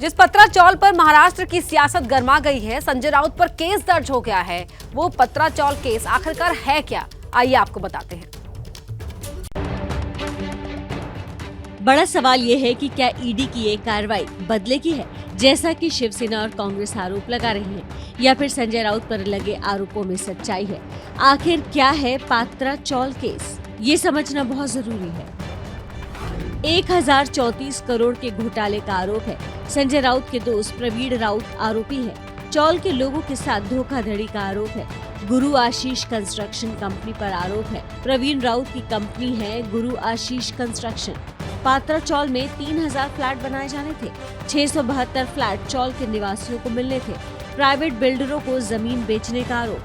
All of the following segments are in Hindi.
जिस पत्राचौल पर महाराष्ट्र की सियासत गर्मा गई है, संजय राउत पर केस दर्ज हो गया है। वो पत्राचौल केस आखिरकार है क्या, आइए आपको बताते हैं। बड़ा सवाल ये है कि क्या ईडी की ये कार्रवाई बदले की है, जैसा कि शिवसेना और कांग्रेस आरोप लगा रही है, या फिर संजय राउत पर लगे आरोपों में सच्चाई है। आखिर क्या है पत्राचौल केस, ये समझना बहुत जरूरी है। 1034 करोड़ के घोटाले का आरोप है। संजय राउत के दोस्त प्रवीण राउत आरोपी है। चौल के लोगों के साथ धोखाधड़ी का आरोप है। गुरु आशीष कंस्ट्रक्शन कंपनी पर आरोप है। प्रवीण राउत की कंपनी है गुरु आशीष कंस्ट्रक्शन। पत्राचौल में 3000 फ्लैट बनाए जाने थे। 672 फ्लैट चौल के निवासियों को मिलने थे। प्राइवेट बिल्डरों को जमीन बेचने का आरोप।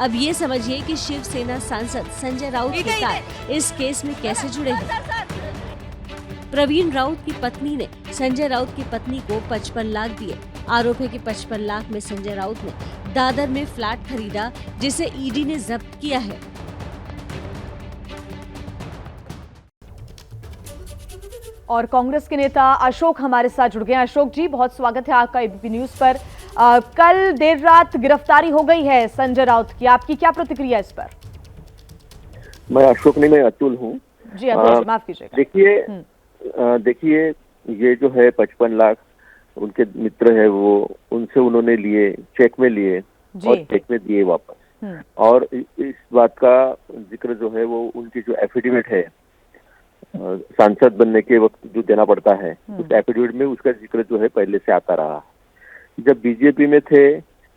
अब ये समझिए कि शिवसेना सांसद संजय राउत के साथ इस केस में कैसे जुड़े हैं। प्रवीण राउत की पत्नी ने संजय राउत की पत्नी को 55 लाख दिए। आरोप है कि 55 लाख में संजय राउत ने दादर में फ्लैट खरीदा, जिसे ईडी ने जब्त किया है। और कांग्रेस के नेता अशोक हमारे साथ जुड़ गए हैं। अशोक जी, बहुत स्वागत है आपका एबीपी न्यूज पर। कल देर रात गिरफ्तारी हो गई है संजय राउत की, आपकी क्या प्रतिक्रिया इस पर? मैं अशोक नहीं, मैं अतुल हूँ। जी अतुल जी, माफ कीजिएगा। देखिए ये जो है 55 लाख उनके मित्र है, वो उनसे उन्होंने लिए, चेक में लिए और चेक में दिए वापस। और इस बात का जिक्र जो है वो उनकी जो एफिडेविट है सांसद बनने के वक्त जो देना पड़ता है, उस एफिडेविट में उसका जिक्र जो है पहले से आता रहा। जब बीजेपी में थे,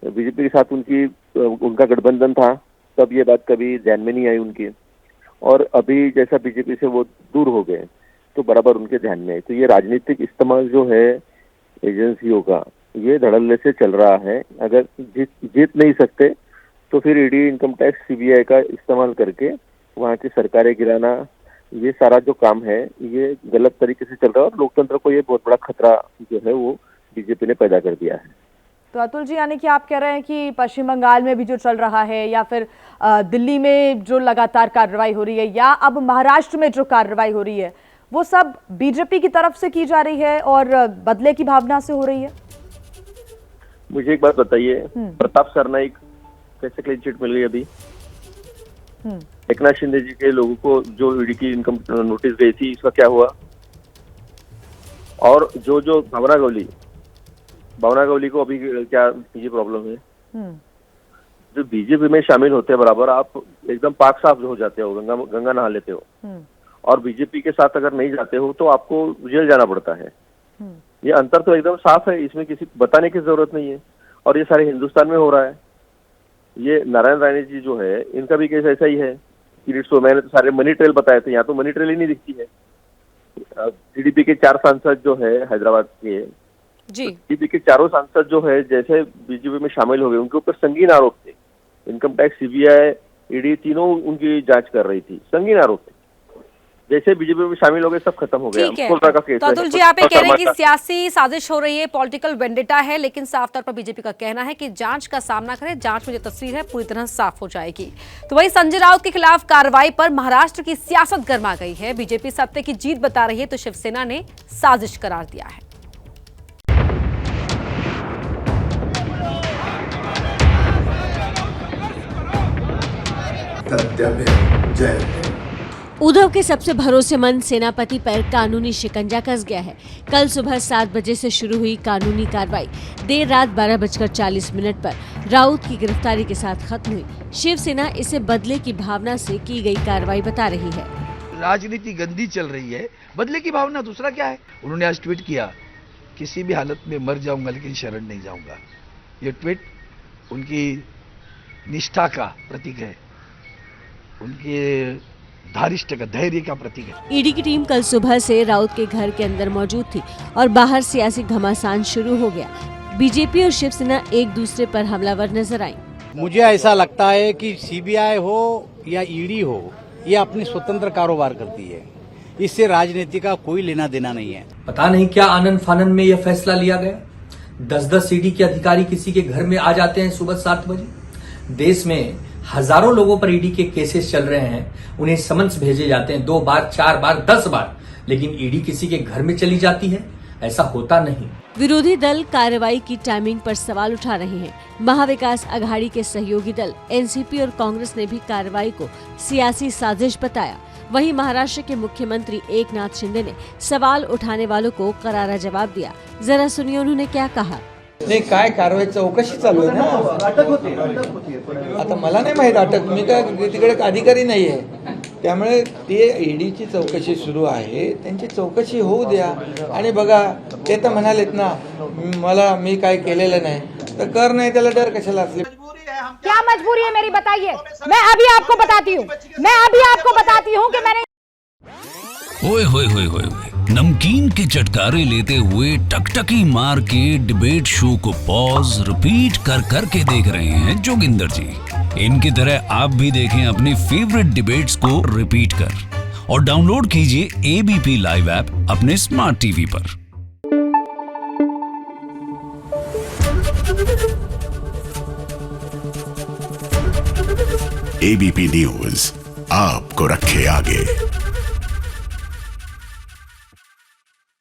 बीजेपी के साथ उनका गठबंधन था, तब ये बात कभी ध्यान में नहीं आई उनकी। और अभी जैसा बीजेपी से वो दूर हो गए तो बराबर उनके ध्यान में आई। तो ये राजनीतिक इस्तेमाल जो है एजेंसियों का, ये धड़ल्ले से चल रहा है। अगर जीत नहीं सकते तो फिर ईडी, इनकम टैक्स, सीबीआई का इस्तेमाल करके वहाँ की सरकारें गिराना, ये सारा जो काम है ये गलत तरीके से चल रहा है। और लोकतंत्र को ये बहुत बड़ा खतरा जो है वो बीजेपी ने पैदा कर दिया है। तो अतुल जी, यानी कि आप कह रहे हैं कि पश्चिम बंगाल में भी जो चल रहा है, या फिर दिल्ली में जो लगातार कार्रवाई हो रही है, या अब महाराष्ट्र में जो कार्रवाई हो रही है, वो सब बीजेपी की तरफ से की जा रही है और बदले की भावना से हो रही है? मुझे एक बात बताइए, प्रताप सरनाईक कैसे क्लीन चिट मिल गई अभी? एकनाथ शिंदे जी के लोगों को जो ईडी की इनकम नोटिस गई थी, इसका क्या हुआ? और जो भावना गौली को अभी क्या ये प्रॉब्लम है? जो बीजेपी में शामिल होते हैं बराबर, आप एकदम पाक साफ हो जाते हो, गंगा नहा लेते हो। और बीजेपी के साथ अगर नहीं जाते हो तो आपको जेल जाना पड़ता है। ये अंतर तो एकदम साफ है, इसमें किसी बताने की जरूरत नहीं है। और ये सारे हिंदुस्तान में हो रहा है। ये नारायण राणे जी जो है, इनका भी केस ऐसा ही है। मैंने तो सारे मनी ट्रेल बताए थे, यहाँ तो मनी ट्रेल ही नहीं दिखती है। टीडीपी के 4 सांसद जो है हैदराबाद के, टीडीपी के चारों सांसद जो है जैसे बीजेपी में शामिल हो गए, उनके ऊपर संगीन आरोप थे। इनकम टैक्स, सीबीआई, ईडी तीनों उनकी जांच कर रही थी, संगीन आरोप थे। जैसे बीजेपी में शामिल हो गए सब खत्म हो गया। ठीक है। तो अतुल जी, आप ये कह रहे हैं कि सियासी साजिश हो रही है, पॉलिटिकल वेंडेटा है, लेकिन साफ तौर पर बीजेपी का कहना है कि जांच का सामना करें, जांच में जो तस्वीर है पूरी तरह साफ हो जाएगी। तो वही संजय राउत के खिलाफ कार्रवाई पर महाराष्ट्र की सियासत गर्मा गई है। बीजेपी सत्य की जीत बता रही है तो शिवसेना ने साजिश करार दिया है। उद्धव के सबसे भरोसेमंद सेनापति पर कानूनी शिकंजा कस गया है। कल सुबह 7 बजे से शुरू हुई कानूनी कार्रवाई देर रात 12:40 पर राउत की गिरफ्तारी के साथ खत्म हुई। शिवसेना इसे बदले की भावना से की गई कार्रवाई बता रही है। राजनीति गंदी चल रही है, बदले की भावना दूसरा क्या है? उन्होंने आज ट्वीट किया, किसी भी हालत में मर जाऊंगा लेकिन शरण नहीं जाऊंगा। ये ट्वीट उनकी निष्ठा का प्रतीक है, उनके धारिष्ठ का, धैर्य का प्रतीक है। ईडी की टीम कल सुबह से राउत के घर के अंदर मौजूद थी और बाहर सियासी घमासान शुरू हो गया। बीजेपी और शिवसेना एक दूसरे पर हमलावर नजर आई। मुझे ऐसा लगता है कि सीबीआई हो या ईडी हो, ये अपनी स्वतंत्र कारोबार करती है, इससे राजनीति का कोई लेना देना नहीं है। पता नहीं क्या आनन फानन में यह फैसला लिया गया। 10-10 ईडी के अधिकारी किसी के घर में आ जाते हैं सुबह 7 बजे। देश में हजारों लोगों पर ईडी के केसेस चल रहे हैं, उन्हें समन्स भेजे जाते हैं 2 बार, 4 बार, 10 बार, लेकिन ईडी किसी के घर में चली जाती है। ऐसा होता नहीं। विरोधी दल कार्रवाई की टाइमिंग पर सवाल उठा रहे हैं। महाविकास अघाड़ी के सहयोगी दल एनसीपी और कांग्रेस ने भी कार्रवाई को सियासी साजिश बताया। वहीं महाराष्ट्र के मुख्यमंत्री एकनाथ शिंदे ने सवाल उठाने वालों को करारा जवाब दिया। जरा सुनिए उन्होंने क्या कहा। नाही, काय कारवाई चौकशी चालू आहे ना, अटक होती। आता मला नाही माहित अटक, मी काय तिकडे अधिकारी नाहीये, त्यामुळे ते ईडीची चौकशी सुरू आहे, त्यांची चौकशी होऊ द्या आणि बघा ते तर म्हणालेत ना मी काय केलेलं नाही, तर कर नाही त्याला डर कशाला असले। क्या मजबूरी है मेरी बताइए, मैं अभी आपको बताती हूँ कि मैंने ओए होए होए होए नमकीन के चटकारे लेते हुए टकटकी मार के डिबेट शो को पॉज रिपीट कर कर के देख रहे हैं जोगिंदर जी। इनकी तरह आप भी देखें अपनी फेवरेट डिबेट्स को रिपीट कर और डाउनलोड कीजिए एबीपी लाइव ऐप अपने स्मार्ट टीवी पर। एबीपी न्यूज आपको रखे आगे।